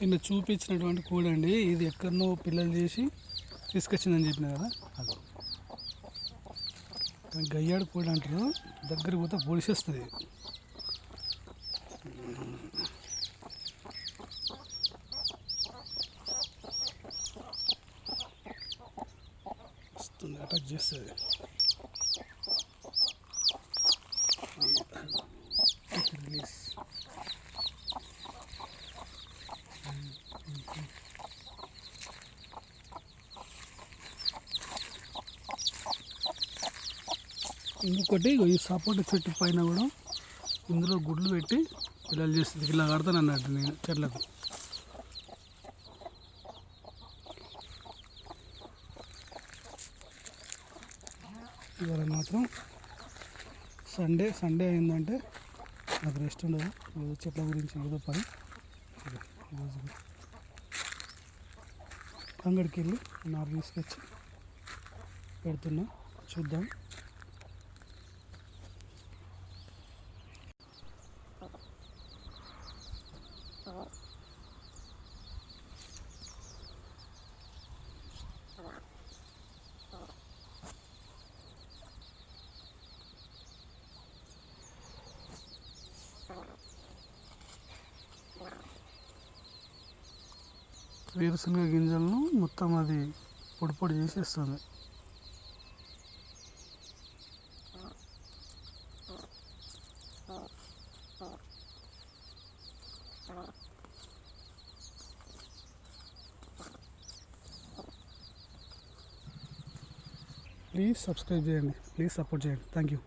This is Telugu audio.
నిన్న చూపించినటువంటి కోడి అండి. ఇది ఎక్కడనో పిల్లలు చేసి తీసుకొచ్చిందని చెప్పిన కదా, అది గయ్యాడు కోడి అంటారు. దగ్గరికి పోతే పొడిసేస్తుంది. వస్తుంది, అటాక్ చేస్తుంది. రిలీజ్. ఇంకొకటి ఈ సపోటా చెట్టు పైన కూడా ఇందులో గుడ్లు పెట్టి పిల్లలు చేస్తుంది. ఇలా కడతాను అన్నట్టు నేను చెట్లకు. ఇవాళ మాత్రం సండే అయిందంటే నాకు రెస్ట్ ఉండదు. చెట్ల గురించి ఏదో పని. అంగడికి వెళ్ళి నారు తీసుకొచ్చి పెడుతున్నా, చూద్దాం. వేరుశనగ గింజలను మొత్తం అది పొడి పొడి చేసేస్తుంది. ప్లీజ్ సబ్స్క్రైబ్ చేయండి, ప్లీజ్ సపోర్ట్ చేయండి. Thank you.